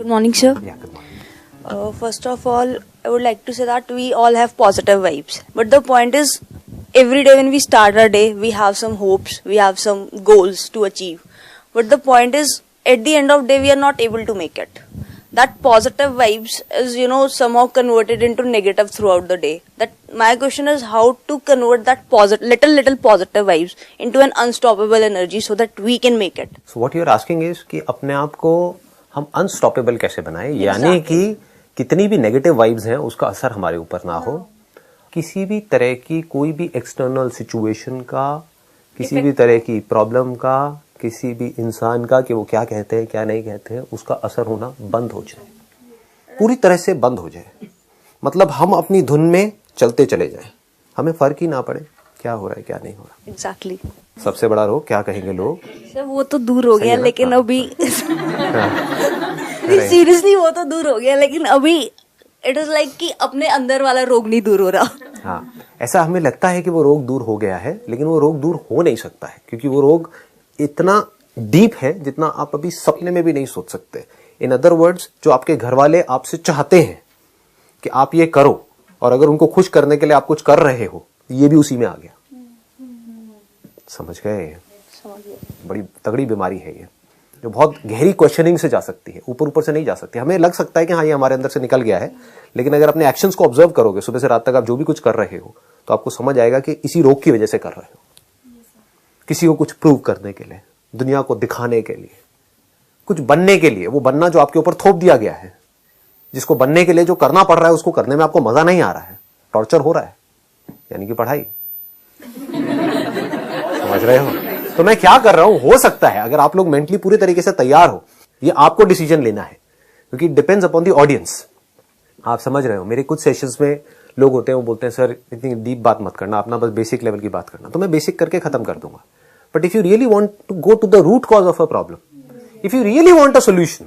Good morning, sir. Yeah, good morning. First of all, I would like to say that we all have positive vibes. But the point is, every day when we start our day, we have some hopes, we have some goals to achieve. But the point is, at the end of the day, we are not able to make it. That positive vibes is, somehow converted into negative throughout the day. That my question is how to convert that little positive vibes into an unstoppable energy so that we can make it. So what you are asking is कि अपने आप को हम unstoppable कैसे बनाएं, यानी कि कितनी भी नेगेटिव वाइब्स हैं उसका असर हमारे ऊपर ना हो, किसी भी तरह की कोई भी एक्सटर्नल सिचुएशन का, किसी भी तरह की प्रॉब्लम का, किसी भी इंसान का कि वो क्या कहते हैं क्या नहीं कहते हैं उसका असर होना बंद हो जाए, पूरी तरह से बंद हो जाए. मतलब हम अपनी धुन में चलते चले जाएं, हमें फर्क ही ना पड़े क्या हो रहा है क्या नहीं हो रहा. Exactly. सबसे बड़ा रोग क्या कहेंगे लोग, सर वो तो दूर हो गया लेकिन अभी सीरियसली वो तो दूर हो गया लेकिन अभी इट इज लाइक कि अपने अंदर वाला रोग नहीं दूर हो रहा. हाँ, ऐसा हमें लगता है कि वो रोग दूर हो गया है लेकिन वो रोग दूर हो नहीं सकता है क्योंकि वो रोग इतना डीप है जितना आप अभी सपने में भी नहीं सोच सकते. इन अदर वर्ड्स, जो आपके घर वाले आपसे चाहते हैं कि आप ये करो और अगर उनको खुश करने के लिए आप कुछ कर रहे हो, ये भी उसी में आ गया. समझ गए? बड़ी तगड़ी बीमारी है ये, जो बहुत गहरी क्वेश्चनिंग से जा सकती है, ऊपर ऊपर से नहीं जा सकती. हमें लग सकता है कि हाँ ये हमारे अंदर से निकल गया है, लेकिन अगर अपने एक्शंस को ऑब्जर्व करोगे सुबह से रात तक आप जो भी कुछ कर रहे हो तो आपको समझ आएगा कि इसी रोग की वजह से कर रहे हो. किसी को कुछ प्रूव करने के लिए, दुनिया को दिखाने के लिए, कुछ बनने के लिए, वो बनना जो आपके ऊपर थोप दिया गया है, जिसको बनने के लिए जो करना पड़ रहा है उसको करने में आपको मजा नहीं आ रहा है, टॉर्चर हो रहा है, यानी कि पढ़ाई. समझ रहे हो? तो मैं क्या कर रहा हूं, हो सकता है अगर आप लोग मेंटली पूरी तरीके से तैयार हो, ये आपको डिसीजन लेना है क्योंकि it depends upon the audience. आप समझ रहे हो? मेरे कुछ सेशंस में लोग होते हैं वो बोलते हैं सर इतनी डीप बात मत करना, अपना बस बेसिक लेवल की बात करना. तो मैं बेसिक करके खत्म कर दूंगा. But if you really want to go to the root cause of a problem, if you really want a solution,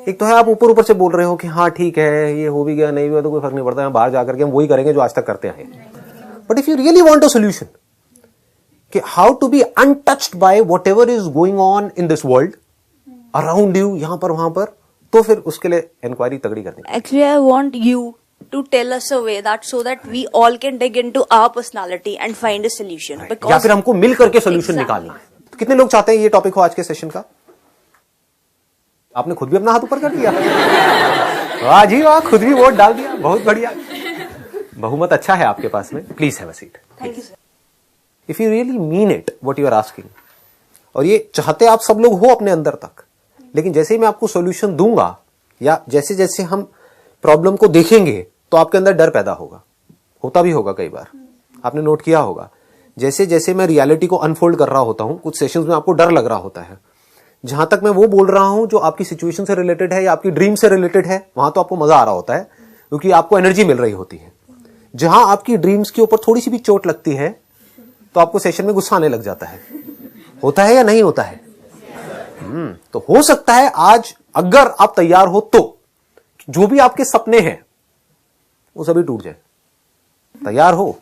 एक तो है आप ऊपर ऊपर से बोल रहे हो कि हाँ ठीक है ये हो भी गया नहीं हुआ तो कोई फर्क नहीं पड़ता है, बाहर जाकर के हम वही करेंगे जो आज तक करते आए. But if you really want a solution कि how to be untouched by whatever is going on in this world around you, यहां पर वहां पर, तो फिर उसके लिए इंक्वायरी तगड़ी करनी. Actually, I want you to tell us a way that so that we all can dig into our personality and find a solution. या फिर हमको मिल करके सोल्यूशन निकालना है. तो कितने लोग चाहते हैं ये टॉपिक हो आज के सेशन का? आपने खुद भी अपना हाथ ऊपर कर दिया. वाह जी वाह, खुद भी वोट डाल दिया, बहुत बढ़िया. बहुमत अच्छा है आपके पास में. Please have a seat. Thank you, sir. If you really mean it what you are asking, और ये चाहते आप सब लोग हो अपने अंदर तक, लेकिन जैसे ही मैं आपको सॉल्यूशन दूंगा या जैसे जैसे हम प्रॉब्लम को देखेंगे तो आपके अंदर डर पैदा होगा. होता भी होगा कई बार, आपने नोट किया होगा. जैसे जैसे मैं रियलिटी को अनफोल्ड कर रहा होता हूं, कुछ सेशंस में आपको डर लग रहा होता है. जहां तक मैं वो बोल रहा हूं जो आपकी सिचुएशन से रिलेटेड है या आपकी ड्रीम से रिलेटेड है, वहां तो आपको मजा आ रहा होता है क्योंकि आपको एनर्जी मिल रही होती है. जहां आपकी ड्रीम्स के ऊपर थोड़ी सी भी चोट लगती है तो आपको सेशन में गुस्सा आने लग जाता है. होता है या नहीं होता है? तो हो सकता है आज अगर आप तैयार हो तो जो भी आपके सपने हैं वो सभी टूट जाए. तैयार हो?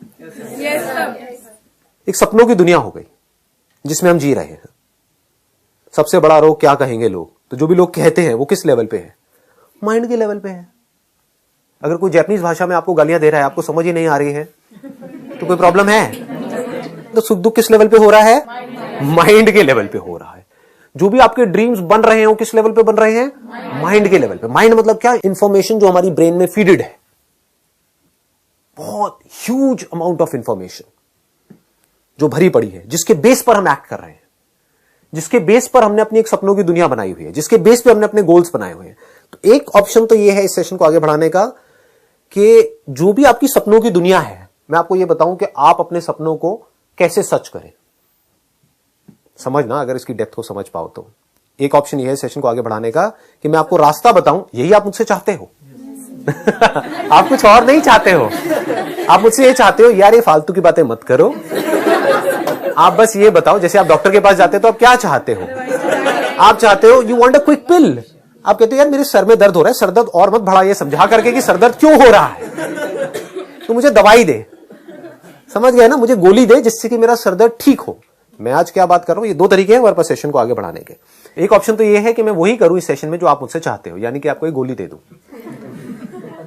एक सपनों की दुनिया हो गई जिसमें हम जी रहे हैं. सबसे बड़ा रोग क्या कहेंगे लोग, तो जो भी लोग कहते हैं वो किस लेवल पे है? माइंड के लेवल पे है. अगर कोई जापानीज भाषा में आपको गालियां दे रहा है, आपको समझ ही नहीं आ रही है, तो कोई प्रॉब्लम है. तो सुख दुख किस लेवल पे हो रहा है? माइंड के लेवल पे हो रहा है. जो भी आपके ड्रीम्स बन रहे हैं वो किस लेवल पे बन रहे हैं? माइंड के लेवल पे. माइंड मतलब क्या? इंफॉर्मेशन जो हमारी ब्रेन में फीडेड है, बहुत ह्यूज अमाउंट ऑफ इंफॉर्मेशन जो भरी पड़ी है, जिसके बेस पर हम एक्ट कर रहे हैं, जिसके बेस पर हमने अपनी एक सपनों की दुनिया बनाई हुई है, जिसके बेस पे हमने अपने गोल्स बनाए हुए हैं. तो एक ऑप्शन तो ये है इस सेशन को आगे बढ़ाने का कि जो भी आपकी सपनों की दुनिया है, मैं आपको ये बताऊं कि आप अपने सपनों को कैसे सच करें. समझना, अगर इसकी डेप्थ को समझ पाओ तो. एक ऑप्शन ये है सेशन को आगे बढ़ाने का कि मैं आपको रास्ता बताऊं. यही आप मुझसे चाहते हो. आप कुछ और नहीं चाहते हो. आप मुझसे ये चाहते हो यार ये फालतू की बातें मत करो, आप बस ये बताओ. जैसे आप डॉक्टर के पास जाते हो तो आप क्या चाहते हो? आप चाहते हो, यू वांट अ क्विक पिल. आप कहते हो यार मेरे सर में दर्द हो रहा है, सर दर्द और मत बढ़ा, ये समझा करके कि सर दर्द क्यों हो रहा है, तो मुझे दवाई दे. समझ गए ना? मुझे गोली दे जिससे कि मेरा सर दर्द ठीक हो. मैं आज क्या बात कर रहा हूं, ये दो तरीके हैं हमारे पास सेशन को आगे बढ़ाने के. एक ऑप्शन तो ये है कि मैं वही करूं इस सेशन में जो आप मुझसे चाहते हो, यानी कि आपको एक गोली दे दूं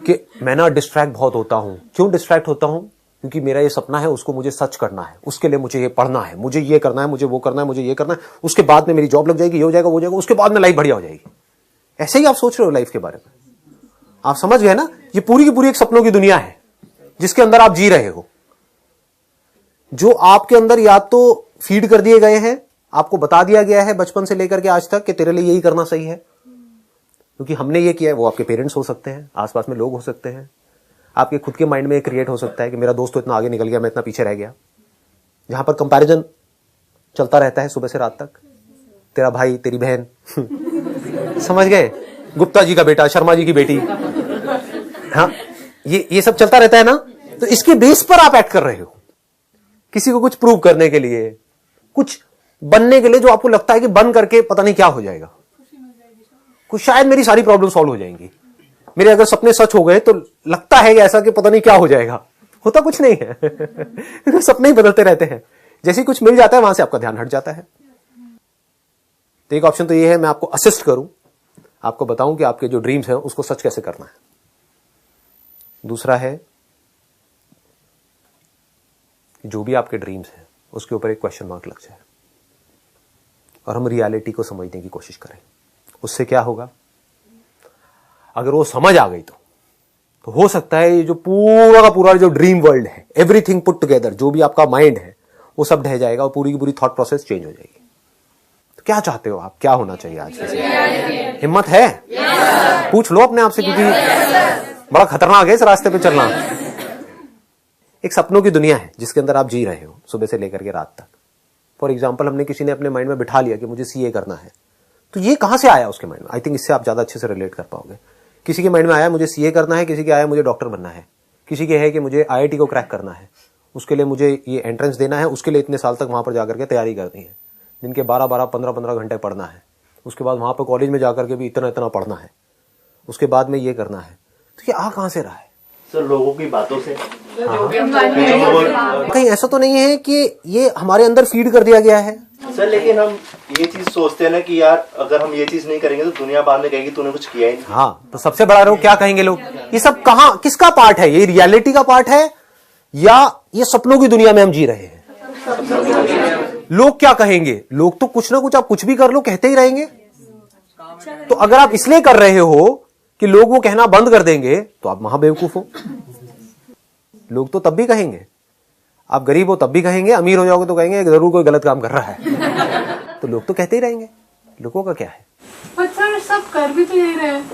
कि मैं ना डिस्ट्रैक्ट बहुत होता हूं। क्यों डिस्ट्रैक्ट होता हूं? क्योंकि मेरा ये सपना है, उसको मुझे सच करना है, उसके लिए मुझे ये पढ़ना है, मुझे ये करना है, मुझे वो करना है, मुझे ये करना है, उसके बाद में मेरी जॉब लग जाएगी, ये हो जाएगा, वो हो जाएगा, उसके बाद में लाइफ बढ़िया हो जाएगी। ऐसे ही आप सोच रहे हो लाइफ के बारे में। आप समझ गए ना? ये पूरी की पूरी एक सपनों की दुनिया है जिसके अंदर आप जी रहे हो, जो आपके अंदर या तो फीड कर दिए गए हैं, आपको बता दिया गया है बचपन से लेकर के आज तक कि तेरे लिए यही करना सही है, क्योंकि हमने ये किया है। वो आपके पेरेंट्स हो सकते हैं, आसपास में लोग हो सकते हैं, आपके खुद के माइंड में क्रिएट हो सकता है कि मेरा दोस्त तो इतना आगे निकल गया, मैं इतना पीछे रह गया, जहां पर कंपैरिजन चलता रहता है सुबह से रात तक। तेरा भाई, तेरी बहन समझ गए, गुप्ता जी का बेटा, शर्मा जी की बेटी, हाँ, ये सब चलता रहता है ना। तो इसके बेस पर आप एक्ट कर रहे हो, किसी को कुछ प्रूव करने के लिए, कुछ बनने के लिए, जो आपको लगता है कि बन करके पता नहीं क्या हो जाएगा, कुछ शायद मेरी सारी प्रॉब्लम सॉल्व हो जाएंगी, मेरे अगर सपने सच हो गए तो लगता है कि ऐसा कि पता नहीं क्या हो जाएगा। होता कुछ नहीं है सपने ही बदलते रहते हैं। जैसे ही कुछ मिल जाता है वहां से आपका ध्यान हट जाता है। तो एक ऑप्शन तो ये है मैं आपको असिस्ट करूं, आपको बताऊं कि आपके जो ड्रीम्स हैं उसको सच कैसे करना है। दूसरा है कि जो भी आपके ड्रीम्स हैं उसके ऊपर एक क्वेश्चन मार्क लग जाए और हम रियलिटी को समझने की कोशिश करें। उससे क्या होगा? अगर वो समझ आ गई तो हो सकता है ये जो पूरा का पूरा जो ड्रीम वर्ल्ड है, एवरीथिंग पुट टुगेदर, जो भी आपका माइंड है वो सब ढह जाएगा और पूरी की पूरी थॉट प्रोसेस चेंज हो जाएगी। तो क्या चाहते हो आप? क्या होना चाहिए आज से? हिम्मत है? पूछ लो अपने आप से, क्योंकि बड़ा खतरनाक है इस रास्ते पे चलना। एक सपनों की दुनिया है जिसके अंदर आप जी रहे हो सुबह से लेकर के रात तक। फॉर एग्जाम्पल, हमने किसी ने अपने माइंड में बिठा लिया कि मुझे सीए करना है, तो ये कहां से आया उसके माइंड में? आई थिंक इससे आप ज्यादा अच्छे से रिलेट कर पाओगे। किसी के माइंड में आया मुझे सीए करना है, किसी के आया मुझे डॉक्टर बनना है, किसी के है कि मुझे आईआईटी को क्रैक करना है, उसके लिए मुझे ये एंट्रेंस देना है, उसके लिए इतने साल तक वहां पर जाकर के तैयारी करनी है, दिन के 12-12, 15-15 घंटे पढ़ना है, उसके बाद वहां पर कॉलेज में जाकर के भी इतना इतना पढ़ना है, उसके बाद में ये करना है। तो ये आ कहां से रहा है? सर, लोगों की बातों से। कहीं ऐसा तो नहीं है कि ये हमारे अंदर फीड कर दिया गया है? सर, लेकिन हम ये चीज सोचते हैं ना कि यार अगर हम ये चीज नहीं करेंगे तो दुनिया बाद में कहेगी तूने कुछ किया ही नहीं। हाँ, तो सबसे बड़ा रोग क्या कहेंगे लोग? ये सब कहां, किसका पार्ट है? ये रियलिटी का पार्ट है या ये सपनों की दुनिया में हम जी रहे हैं? लोग क्या कहेंगे? लोग तो कुछ ना कुछ, आप कुछ भी कर लो कहते ही रहेंगे। तो अगर आप इसलिए कर रहे हो कि लोग वो कहना बंद कर देंगे तो आप महाबेवकूफ हो। लोग तो तब भी कहेंगे, आप गरीब हो तब भी कहेंगे, अमीर हो जाओगे तो कहेंगे जरूर कोई गलत काम कर रहा है। तो लोग तो कहते ही रहेंगे, लोगों का क्या है? पर सर, सब कर भी तो यही रहे हैं।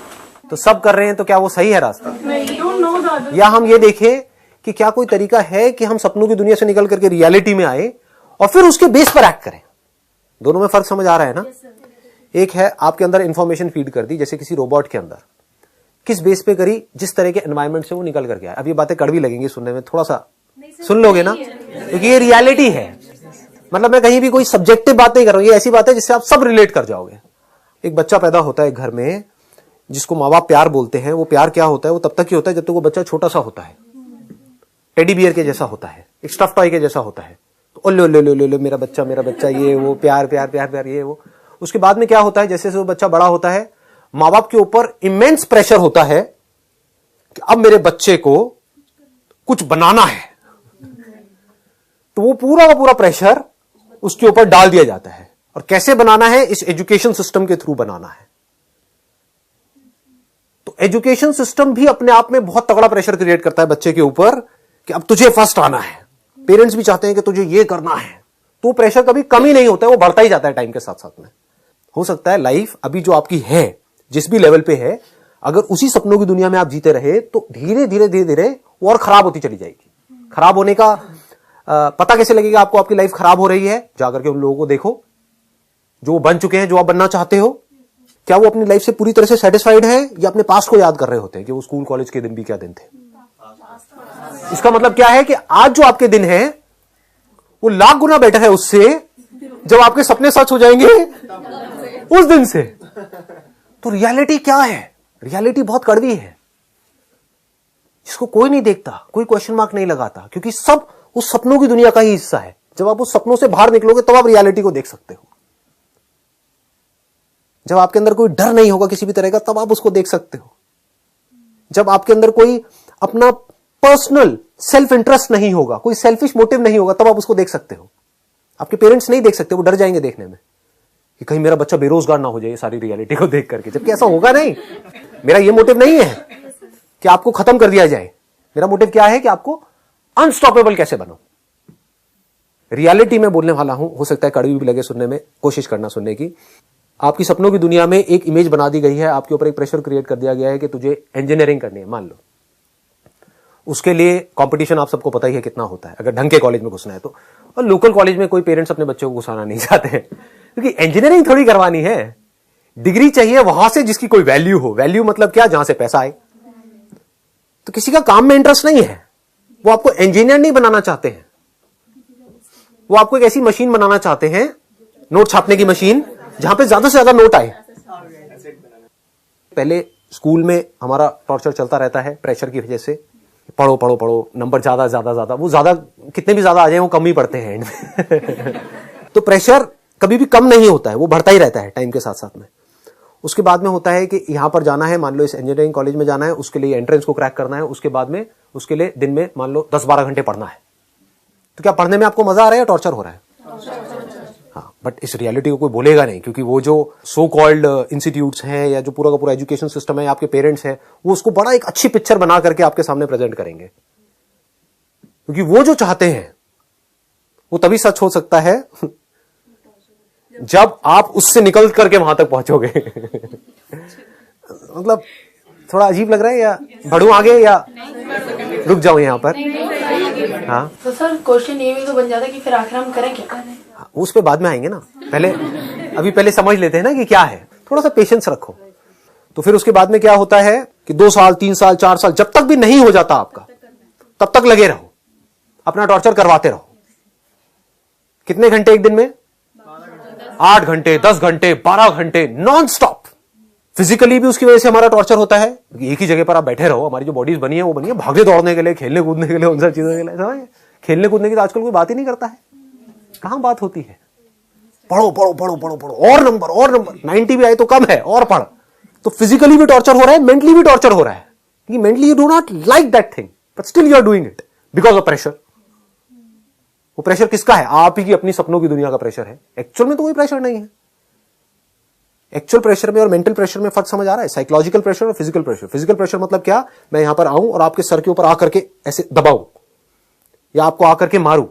तो सब कर रहे हैं तो क्या वो सही है रास्ता? नहीं, don't know that। या हम ये देखें कि क्या कोई तरीका है कि हम सपनों की दुनिया से निकल करके रियलिटी में आए और फिर उसके बेस पर एक्ट करें। दोनों में फर्क समझ आ रहा है ना? एक है आपके अंदर इंफॉर्मेशन फीड कर दी, जैसे किसी रोबोट के अंदर, किस बेस पे करी? जिस तरह के एनवायरमेंट से वो निकल करके आया। अब ये बातें कड़वी लगेंगी सुनने में, थोड़ा सा सुन लोगे ना, क्योंकि ये रियलिटी है। मतलब मैं कहीं भी कोई सब्जेक्टिव बात नहीं कर रहा हूं, ये ऐसी बात है जिससे आप सब रिलेट कर जाओगे। एक बच्चा पैदा होता है घर में, जिसको माँ बाप प्यार बोलते हैं। वो प्यार क्या होता है? वो तब तक ही होता है जब तक वो बच्चा छोटा सा होता है, टेडी बियर के जैसा होता है, एक स्टफ टॉय के जैसा होता है। तो लो मेरा बच्चा, ये वो प्यार प्यार प्यार प्यार, ये वो। उसके बाद में क्या होता है? जैसे जैसे वो बच्चा बड़ा होता है, माँ बाप के ऊपर इमेंस प्रेशर होता है कि अब मेरे बच्चे को कुछ बनाना है। तो वो पूरा का पूरा प्रेशर उसके ऊपर डाल दिया जाता है। और कैसे बनाना है? इस एजुकेशन सिस्टम के थ्रू बनाना है। तो एजुकेशन सिस्टम भी अपने आप में बहुत तगड़ा प्रेशर क्रिएट करता है बच्चे के ऊपर कि अब तुझे फर्स्ट आना है। पेरेंट्स भी चाहते हैं कि तुझे ये करना है। तो प्रेशर कभी कम ही नहीं होता है, वो बढ़ता ही जाता है टाइम के साथ साथ में। हो सकता है लाइफ अभी जो आपकी है, जिस भी लेवल पे है, अगर उसी सपनों की दुनिया में आप जीते रहे तो धीरे धीरे धीरे धीरे वो और खराब होती चली जाएगी। खराब होने का पता कैसे लगेगा आपको आपकी लाइफ खराब हो रही है? जाकर के उन लोगों को देखो जो वो बन चुके हैं, जो आप बनना चाहते हो। क्या वो अपनी लाइफ से पूरी तरह से सेटिस्फाइड है या अपने पास्ट को याद कर रहे होते हैं कि वो स्कूल कॉलेज के दिन भी क्या दिन थे? इसका मतलब क्या है कि आज जो आपके दिन है वो लाख गुना बेटर है उससे जब आपके सपने सच हो जाएंगे उस दिन से। तो रियलिटी क्या है? रियलिटी बहुत कड़वी है, जिसको कोई नहीं देखता, कोई क्वेश्चन मार्क नहीं लगाता, क्योंकि सब उस सपनों की दुनिया का ही हिस्सा है। जब आप उस सपनों से बाहर निकलोगे तब आप रियलिटी को देख सकते हो। जब आपके अंदर कोई डर नहीं होगा किसी भी तरह का, तब आप उसको देख सकते हो। जब आपके अंदर कोई अपना पर्सनल सेल्फ इंटरेस्ट नहीं होगा, कोई सेल्फिश मोटिव नहीं होगा, तब आप उसको देख सकते हो। आपके पेरेंट्स नहीं देख सकते, वो डर जाएंगे देखने में कि कहीं मेरा बच्चा बेरोजगार ना हो जाए सारी रियलिटी को देख करके, जबकि ऐसा होगा नहीं। मेरा ये मोटिव नहीं है कि आपको खत्म कर दिया जाए। मेरा मोटिव क्या है कि आपको अनस्टॉपेबल कैसे बनो। रियलिटी में बोलने वाला हूं, हो सकता है कड़वी भी लगे सुनने में, कोशिश करना सुनने की। आपकी सपनों की दुनिया में एक इमेज बना दी गई है, आपके ऊपर एक प्रेशर क्रिएट कर दिया गया है कि तुझे इंजीनियरिंग करनी है, मान लो। उसके लिए कंपटीशन आप सबको पता ही है कितना होता है, अगर ढंग के कॉलेज में घुसना है तो। और लोकल कॉलेज में कोई पेरेंट्स अपने बच्चों को घुसाना नहीं चाहते हैं, क्योंकि इंजीनियरिंग थोड़ी करवानी है। डिग्री चाहिए वहां से जिसकी कोई वैल्यू हो। वैल्यू मतलब क्या? जहां से पैसा आए। तो किसी का काम में इंटरेस्ट नहीं है, वो आपको इंजीनियर नहीं बनाना चाहते हैं, वो आपको एक ऐसी मशीन बनाना चाहते हैं, नोट छापने की मशीन, जहां पे ज्यादा से ज्यादा नोट आए। पहले स्कूल में हमारा टॉर्चर चलता रहता है प्रेशर की वजह से, पढ़ो पढ़ो पढ़ो, नंबर ज्यादा ज्यादा ज्यादा, वो ज्यादा कितने भी ज्यादा आ जाए वो कम ही पढ़ते हैं एंड में। तो प्रेशर कभी भी कम नहीं होता है, वो बढ़ता ही रहता है टाइम के साथ साथ में। उसके बाद में होता है कि यहां पर जाना है, मान लो इस इंजीनियरिंग कॉलेज में जाना है, उसके लिए एंट्रेंस को क्रैक करना है, उसके बाद में उसके लिए दिन में मान लो 10-12 घंटे पढ़ना है। तो क्या पढ़ने में आपको मजा आ रहा है या टॉर्चर हो रहा है? हाँ, बट इस रियलिटी को कोई बोलेगा नहीं, क्योंकि वो जो सो कॉल्ड इंस्टीट्यूट्स हैं या जो पूरा का पूरा एजुकेशन सिस्टम है, आपके पेरेंट्स हैं, वो उसको बड़ा एक अच्छी पिक्चर बना करके आपके सामने प्रेजेंट करेंगे। क्योंकि वो जो चाहते हैं वो तभी सच हो सकता है जब आप उससे निकल करके वहां तक पहुंचोगे। मतलब थोड़ा अजीब लग रहा है, या बढ़ूं आगे या रुक जाऊं यहां पर? हाँ, तो सर क्वेश्चन ये भी तो बन जाता है कि फिर आखिर हम करें क्या? उस पे बाद में आएंगे ना, पहले समझ लेते हैं ना कि क्या है। थोड़ा सा पेशेंस रखो। तो फिर उसके बाद में क्या होता है कि 2 साल 3 साल 4 साल जब तक भी नहीं हो जाता आपका, तब तक लगे रहो, अपना टॉर्चर करवाते रहो। कितने घंटे एक दिन में? 8 घंटे, 10 घंटे, 12 घंटे नॉन स्टॉप। फिजिकली भी उसकी वजह से हमारा टॉर्चर होता है। एक ही जगह पर आप बैठे रहो। हमारी जो बॉडीज बनी है वो बनी है भागने दौड़ने के लिए, खेलने कूदने के लिए, उन सब चीजों के लिए। समझ? खेलने कूदने की तो आजकल कोई बात ही नहीं करता है। कहां बात होती है? पढ़ो पढ़ो पढ़ो पढ़ो पढ़ो, और नंबर 90 भी आए तो कम है, और पढ़। तो फिजिकली भी टॉर्चर हो रहा है, मेंटली भी टॉर्चर हो रहा है। क्योंकि mentally you do not like that thing, but still you are doing it because of pressure. वो प्रेशर किसका है? आप ही की अपनी सपनों की दुनिया का प्रेशर है। एक्चुअल में तो कोई प्रेशर नहीं है। एक्चुअल प्रेशर में और मेंटल प्रेशर में फर्क समझ आ रहा है? साइकोलॉजिकल प्रेशर और फिजिकल प्रेशर। फिजिकल प्रेशर मतलब क्या? मैं यहां पर आऊं और आपके सर के ऊपर आकर के ऐसे दबाऊं या आपको आकर के मारूं,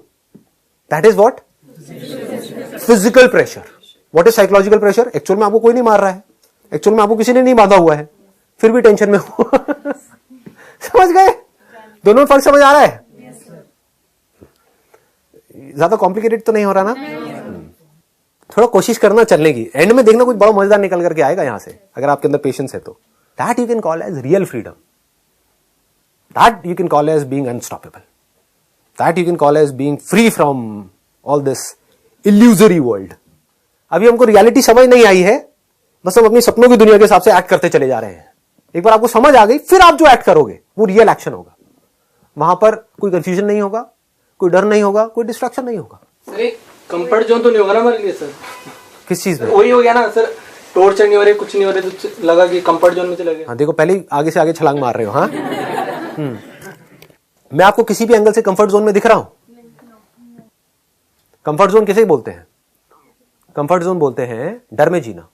that is what? Physical pressure. What is psychological pressure? Actual में आपको कोई नहीं मार रहा है, एक्चुअल में आपको किसी ने नहीं बांधा हुआ है, फिर भी टेंशन में हो। समझ गए? दोनों में फर्क समझ आ रहा है? ज्यादा कॉम्प्लिकेटेड तो नहीं हो रहा ना? थोड़ा कोशिश करना चलने की, एंड में देखना कुछ बड़ा मजेदार निकल करके आएगा यहां से, अगर आपके अंदर पेशेंस है तो। That you can call as real freedom, that you can call as being unstoppable, that you can call as being free from all this illusory world. अभी हमको रियलिटी समझ नहीं आई है, बस हम अपनी सपनों की दुनिया के हिसाब से एक्ट करते चले जा रहे हैं। एक बार आपको समझ आ गई, फिर आप जो एक्ट करोगे वो रियल एक्शन होगा। वहां पर कोई कंफ्यूजन नहीं होगा, कोई डर नहीं होगा, कोई डिस्ट्रैक्शन नहीं होगा। सर एक कंफर्ट जोन तो नहीं होगा ना हमारे लिए सर? किस चीज में? वही हो गया ना सर, टॉर्चर नहीं हो रहे, कुछ नहीं हो रहे, तो लगा कि कंफर्ट जोन में चले गए। हाँ, देखो पहले ही आगे से आगे छलांग मार रहे हो। हाँ, मैं आपको किसी भी एंगल से कंफर्ट जोन में दिख रहा हूं? कंफर्ट जोन किसे बोलते हैं? कंफर्ट जोन बोलते हैं डर में जीना।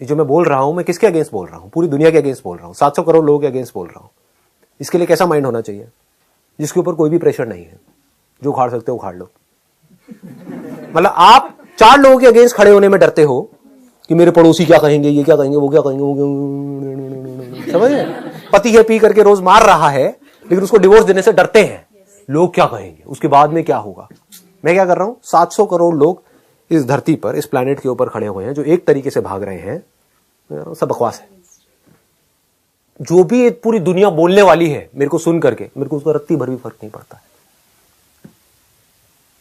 ये जो मैं बोल रहा हूं, मैं किसके अगेंस्ट बोल रहा हूं? पूरी दुनिया के अगेंस्ट बोल रहा हूं, 700 करोड़ लोगों के अगेंस्ट बोल रहा हूं। इसके लिए कैसा माइंड होना चाहिए? जिसके ऊपर कोई भी प्रेशर नहीं है, जो उखाड़ सकते हो उखाड़ लो। मतलब आप 4 लोगों के अगेंस्ट खड़े होने में डरते हो कि मेरे पड़ोसी क्या कहेंगे, ये क्या कहेंगे, वो क्या कहेंगे, वो समझ गए? पति है पी करके रोज मार रहा है, लेकिन उसको डिवोर्स देने से डरते हैं, लोग क्या कहेंगे, उसके बाद में क्या होगा। मैं क्या कर रहा हूं? 700 करोड़ लोग इस धरती पर, इस प्लैनेट के ऊपर खड़े हुए हैं, जो एक तरीके से भाग रहे हैं। सब बकवास है। जो भी पूरी दुनिया बोलने वाली है मेरे को सुन करके, मेरे को उसका रत्ती भर भी फर्क नहीं पड़ता है।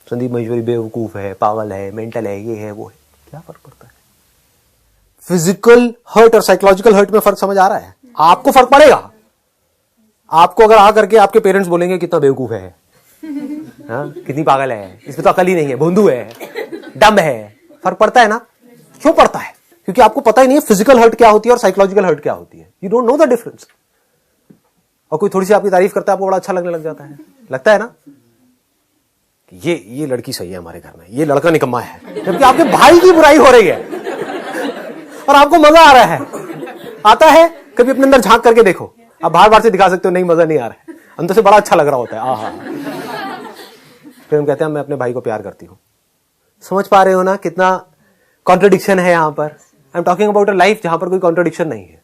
संदीप महेश्वरी बेवकूफ है, पागल है, मेंटल है, ये है वो है, क्या फर्क पड़ता है? फिजिकल हर्ट और साइकोलॉजिकल हर्ट में फर्क समझ आ रहा है? आपको फर्क पड़ेगा। आपको अगर आकर के आपके पेरेंट्स बोलेंगे कितना बेवकूफ है, हाँ? कितनी पागल है, इसमें तो अकल ही नहीं है, भोंदू है, डम है, फर्क पड़ता है ना? क्यों पड़ता है? क्योंकि आपको पता ही नहीं है फिजिकल हर्ट क्या होती है और साइकोलॉजिकल हर्ट क्या होती है. You don't know the difference. और कोई थोड़ी सी आपकी तारीफ करता है, आपको बड़ा अच्छा लगने लग जाता है. लगता है ना ये लड़की सही है हमारे घर में, ये लड़का निकम्मा है, जबकि आपके भाई की बुराई हो रही है और आपको मजा आ रहा है. आता है? कभी अपने अंदर झांक करके देखो. आप बाहर से दिखा सकते हो नहीं मजा नहीं आ रहा है, अंदर से बड़ा अच्छा लग रहा होता है. आहा. फिर हम कहते हैं मैं अपने भाई को प्यार करती हूं. समझ पा रहे हो ना कितना कॉन्ट्रडिक्शन है यहां पर. I am talking about a life जहां पर कोई कॉन्ट्रडिक्शन नहीं है.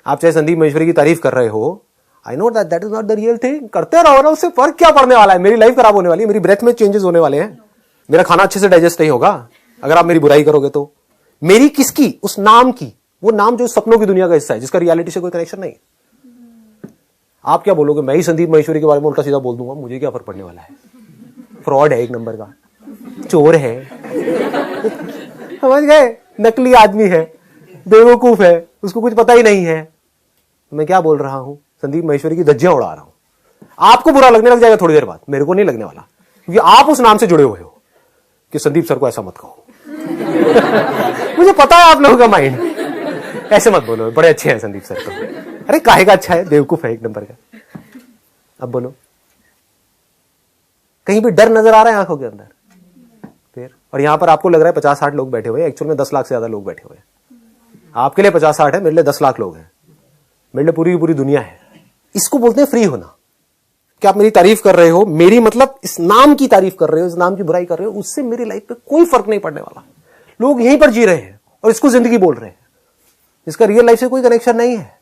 आप चाहे संदीप महेश्वरी की तारीफ कर रहे हो, I know that is not the real thing. करते रहो ना, उससे फर्क क्या पड़ने वाला है? मेरी लाइफ खराब होने वाली है, मेरी ब्रेथ में चेंजेस होने वाले हैं, मेरा खाना अच्छे से डाइजेस्ट नहीं होगा अगर आप मेरी बुराई करोगे तो. मेरी किसकी? उस नाम की. वो नाम जो सपनों की दुनिया का हिस्सा है, जिसका रियलिटी से कोई कनेक्शन नहीं. आप क्या बोलोगे? मैं ही संदीप महेश्वरी के बारे में उल्टा सीधा बोल दूंगा, मुझे क्या फर्क पड़ने वाला है? फ्रॉड है एक नंबर का, चोर है, समझ गए? नकली आदमी है, बेवकूफ है, उसको कुछ पता ही नहीं है. मैं क्या बोल रहा हूं? संदीप महेश्वरी की धज्जियां उड़ा रहा हूं. आपको बुरा लगने लग जाएगा थोड़ी देर बाद, मेरे को नहीं लगने वाला, क्योंकि आप उस नाम से जुड़े हुए हो कि संदीप सर को ऐसा मत कहो. मुझे पता है आप लोगों का माइंड. ऐसे मत बोलो, बड़े अच्छे हैं संदीप सर तो. अरे काहे का अच्छा है? बेवकूफ है एक नंबर का. अब बोलो, कहीं भी डर नजर आ रहा है आंखों के अंदर? फिर और यहां पर आपको लग रहा है 50-60 लोग बैठे हुए हैं, एक्चुअल में 10 लाख से ज्यादा लोग बैठे हुए हैं. आपके लिए 50-60 है, मेरे लिए 10 लाख लोग हैं, मेरे लिए पूरी की पूरी दुनिया है. इसको बोलते हैं फ्री होना. कि आप मेरी तारीफ कर रहे हो, मेरी मतलब इस नाम की तारीफ कर रहे हो, इस नाम की बुराई कर रहे हो, उससे मेरी लाइफ पे कोई फर्क नहीं पड़ने वाला. लोग यहीं पर जी रहे हैं और इसको जिंदगी बोल रहे हैं, इसका रियल लाइफ से कोई कनेक्शन नहीं है.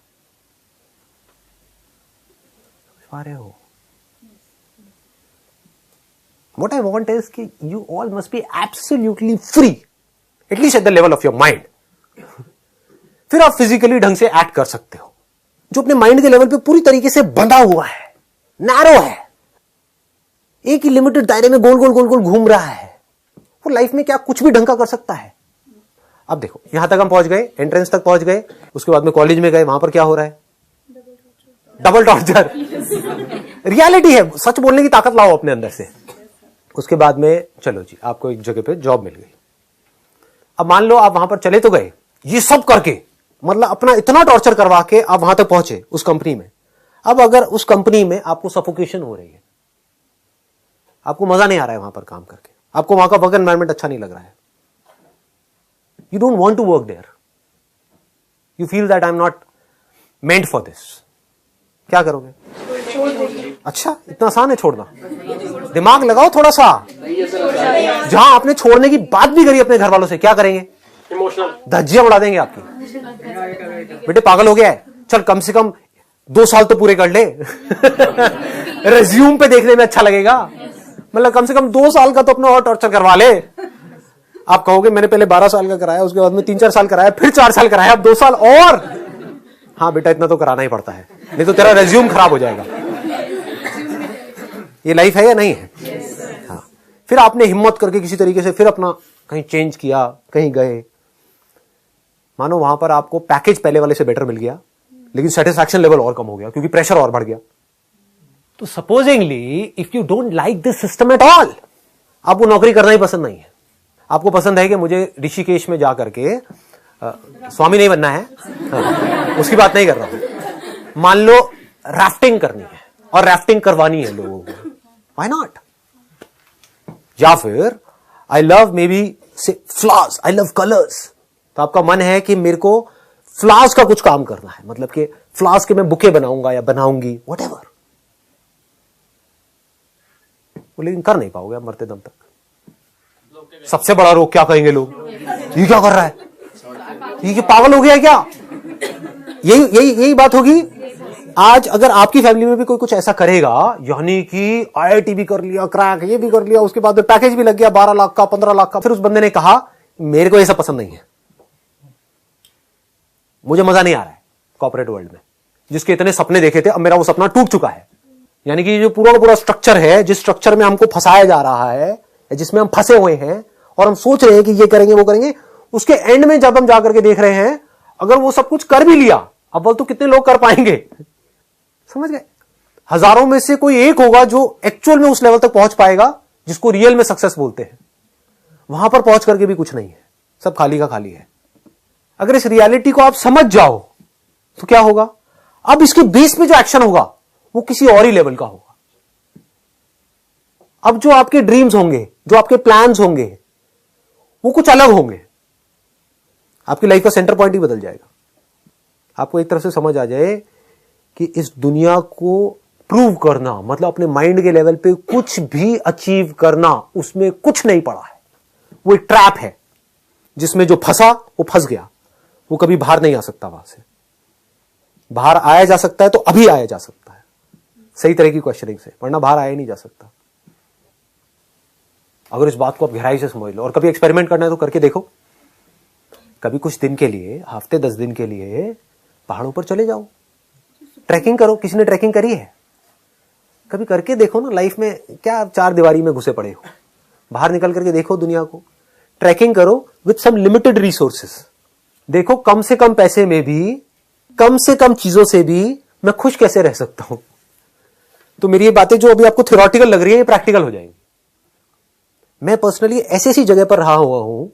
समझ रहे हो? What I want is कि you all must be absolutely free, at least at the level of your mind. फिर आप फिजिकली ढंग से एक्ट कर सकते हो. जो अपने माइंड के लेवल पे पूरी तरीके से बंधा हुआ है, नैरो है, एक ही लिमिटेड दायरे में गोल गोल गोल गोल घूम रहा है, वो लाइफ में क्या कुछ भी ढंग का कर सकता है? अब देखो, यहां तक हम पहुंच गए, एंट्रेंस तक पहुंच गए, उसके बाद में कॉलेज में गए, वहां पर क्या हो रहा है? Double torture. रियलिटी है. सच बोलने की ताकत लाओ अपने अंदर से. उसके बाद में चलो जी, आपको एक जगह पे जॉब मिल गई. अब मान लो आप वहां पर चले तो गए, ये सब करके, मतलब अपना इतना टॉर्चर करवा के आप वहां तक पहुंचे उस कंपनी में. अब अगर उस कंपनी में आपको सफोकेशन हो रही है, आपको मजा नहीं आ रहा है वहां पर काम करके, आपको वहां का वर्क एनवायरमेंट अच्छा नहीं लग रहा है, you don't want to work there, you feel that I am not meant for this, क्या करोगे? अच्छा, इतना आसान है छोड़ना? दिमाग लगाओ थोड़ा सा. जहां आपने छोड़ने की बात भी करी अपने घर वालों से, क्या करेंगे? इमोशनल धज्जियां उड़ा देंगे आपकी. बेटे पागल हो गया है, चल कम से कम 2 साल तो पूरे कर ले. रेज्यूम पे देखने में अच्छा लगेगा, मतलब कम से कम 2 साल का तो अपना और टॉर्चर करवा ले. आप कहोगे मैंने पहले 12 साल का कराया, उसके बाद में 3-4 साल कराया, फिर 4 साल कराया, अब 2 साल और. हाँ बेटा, इतना तो कराना ही पड़ता है, नहीं तो तेरा रेज्यूम खराब हो जाएगा. ये लाइफ है या नहीं है? हाँ. फिर आपने हिम्मत करके किसी तरीके से फिर अपना कहीं चेंज किया, कहीं गए, मानो वहां पर आपको पैकेज पहले वाले से बेटर मिल गया, लेकिन सेटिस्फैक्शन लेवल और कम हो गया क्योंकि प्रेशर और बढ़ गया. तो supposedly if you don't like this system at all, आपको नौकरी करना ही पसंद नहीं है, आपको पसंद है कि मुझे ऋषिकेश में जाकर के स्वामी नहीं बनना है, हाँ, उसकी बात नहीं कर रहा हूं. मान लो राफ्टिंग करनी है और राफ्टिंग करवानी है लोगों को, व्हाई नॉट? या फिर आई लव मे बी से फ्लावर्स, आई लव कलर्स, तो आपका मन है कि मेरे को फ्लावर्स का कुछ काम करना है, मतलब कि फ्लावर्स के मैं बुके बनाऊंगा या बनाऊंगी, व्हाटएवर. लेकिन कर नहीं पाओगे आप मरते दम तक. सबसे बड़ा रोग क्या कहेंगे लोग? ये क्या कर रहा है? ये क्या पागल हो गया है क्या? यही बात होगी. आज अगर आपकी फैमिली में भी कोई कुछ ऐसा करेगा, यानी कि IIT भी कर लिया, क्रैक ये भी कर लिया, उसके बाद में पैकेज भी लग गया 12 लाख का, 15 लाख का, फिर उस बंदे ने कहा मेरे को ये सब पसंद नहीं है, मुझे मजा नहीं आ रहा है कॉर्पोरेट वर्ल्ड में, जिसके इतने सपने देखे थे, अब मेरा वो सपना टूट चुका है. यानी कि जो पूरा का पूरा स्ट्रक्चर है, जिस स्ट्रक्चर में हमको फंसाया जा रहा है, जिसमें हम फंसे हुए हैं और हम सोच रहे हैं कि ये करेंगे वो करेंगे, उसके एंड में जब हम जाकर के देख रहे हैं, अगर वो सब कुछ कर भी लिया, अब बोल तो कितने लोग कर पाएंगे? समझ गए? हजारों में से कोई एक होगा जो एक्चुअल में उस लेवल तक पहुंच पाएगा जिसको रियल में सक्सेस बोलते हैं. वहां पर पहुंच करके भी कुछ नहीं है. सब खाली का खाली है। अगर इस रियलिटी को आप समझ जाओ तो क्या होगा, अब इसके बेस पे जो एक्शन होगा वो किसी और ही लेवल का होगा। अब जो आपके ड्रीम्स होंगे, जो आपके प्लान्स होंगे, वो कुछ अलग होंगे। आपकी लाइफ का सेंटर पॉइंट ही बदल जाएगा। आपको एक तरफ से समझ आ जाए कि इस दुनिया को प्रूव करना मतलब अपने माइंड के लेवल पे कुछ भी अचीव करना, उसमें कुछ नहीं पड़ा है। वो एक ट्रैप है जिसमें जो फंसा वो फंस गया, वो कभी बाहर नहीं आ सकता। वहां से बाहर आया जा सकता है तो अभी आया जा सकता है सही तरह की क्वेश्चनिंग से, वरना बाहर आया नहीं जा सकता। अगर इस बात को आप गहराई से समझ लो और कभी एक्सपेरिमेंट करना है तो करके देखो। कभी कुछ दिन के लिए, हफ्ते 10 दिन के लिए पहाड़ों पर चले जाओ, ट्रैकिंग करो। किसी ने ट्रैकिंग करी है? कभी करके देखो ना। लाइफ में क्या चार दीवारी में घुसे पड़े हो, बाहर निकल करके देखो दुनिया को। ट्रैकिंग करो विद सम लिमिटेड रिसोर्सेस। देखो कम से कम पैसे में भी, कम से कम चीजों से भी मैं खुश कैसे रह सकता हूं। तो मेरी ये बातें जो अभी आपको थ्योरेटिकल लग रही है, ये प्रैक्टिकल हो जाएंगी। मैं पर्सनली ऐसी ऐसी जगह पर रहा हुआ हूं,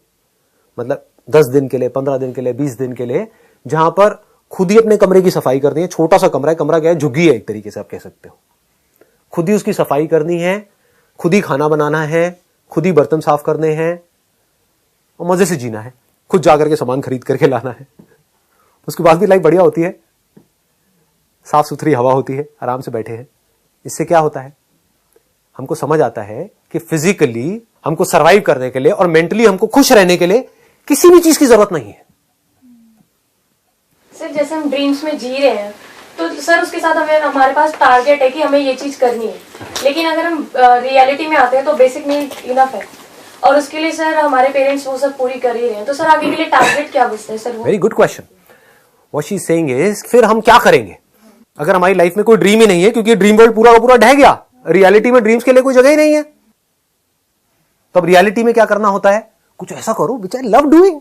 मतलब 10 दिन के लिए, 15 दिन के लिए, 20 दिन के लिए, जहां पर खुद ही अपने कमरे की सफाई करनी है। छोटा सा कमरा है, कमरा क्या है, झुग्गी है एक तरीके से आप कह सकते हो। खुद ही उसकी सफाई करनी है, खुद ही खाना बनाना है, खुद ही बर्तन साफ करने हैं और मजे से जीना है। खुद जाकर के सामान खरीद करके लाना है। उसके बाद भी लाइफ बढ़िया होती है, साफ सुथरी हवा होती है, आराम से बैठे हैं। इससे क्या होता है, हमको समझ आता है कि फिजिकली हमको सरवाइव करने के लिए और मेंटली हमको खुश रहने के लिए किसी भी चीज की जरूरत नहीं है। सर जैसे हम ड्रीम्स में जी रहे हैं तो सर उसके साथ हमारे पास टारगेट है कि हमें ये चीज करनी है, लेकिन अगर हम रियलिटी में आते हैं तो बेसिक नीड इनफ है और उसके लिए सर हमारे पेरेंट्स वो सब पूरी कर ही रहे हैं। तो सर आगे के लिए टारगेट क्या बचता है सर? वो very good question. What she is saying is, फिर हम क्या करेंगे अगर हमारी लाइफ में कोई ड्रीम ही नहीं है, क्योंकि ड्रीम वर्ल्ड पूरा का पूरा ढह गया। रियलिटी में ड्रीम्स के लिए कोई जगह ही नहीं है। तो अब रियलिटी में क्या करना होता है, कुछ ऐसा करो विच आई लव डूइंग।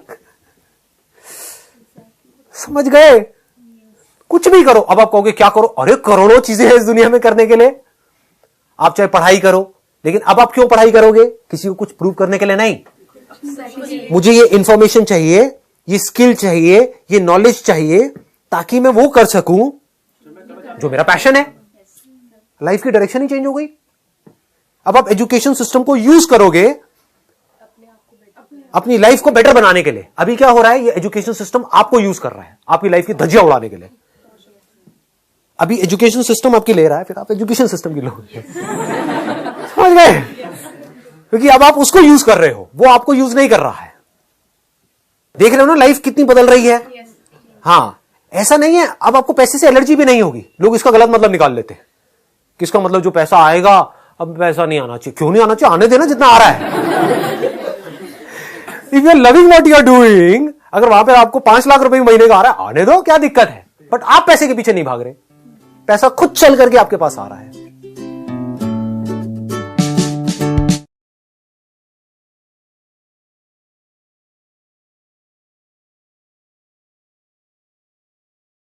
समझ गए? कुछ भी करो। अब आप कहोगे क्या करो, अरे करोड़ों चीजें हैं इस दुनिया में करने के लिए। आप चाहे पढ़ाई करो, लेकिन अब आप क्यों पढ़ाई करोगे? किसी को कुछ प्रूव करने के लिए नहीं। मुझे ये इंफॉर्मेशन चाहिए, ये स्किल चाहिए, ये नॉलेज चाहिए, ताकि मैं वो कर सकूं जो मेरा पैशन है। लाइफ की डायरेक्शन ही चेंज हो गई। अब आप एजुकेशन सिस्टम को यूज करोगे अपनी लाइफ को बेटर बनाने के लिए। अभी क्या हो रहा है, ये एजुकेशन सिस्टम आपको यूज कर रहा है आपकी लाइफ की धज्जियां उड़ाने के लिए। अभी एजुकेशन सिस्टम आपकी ले रहा है, फिर आप एजुकेशन सिस्टम की लोगे। समझ गए? क्योंकि अब आप उसको यूज कर रहे हो, वो आपको यूज नहीं कर रहा है। देख रहे हो ना लाइफ कितनी बदल रही है। हाँ, ऐसा नहीं है अब आपको पैसे से एलर्जी भी नहीं होगी। लोग इसका गलत मतलब निकाल लेते हैं। किसका मतलब जो पैसा आएगा, अब पैसा नहीं आना चाहिए। क्यों नहीं आना चाहिए? आने देना जितना आ रहा है। If you are loving what you are doing, अगर वहां पे आपको 5 लाख रुपए महीने का आ रहा है, आने दो, क्या दिक्कत है। बट आप पैसे के पीछे नहीं भाग रहे, पैसा खुद चल करके आपके पास आ रहा है।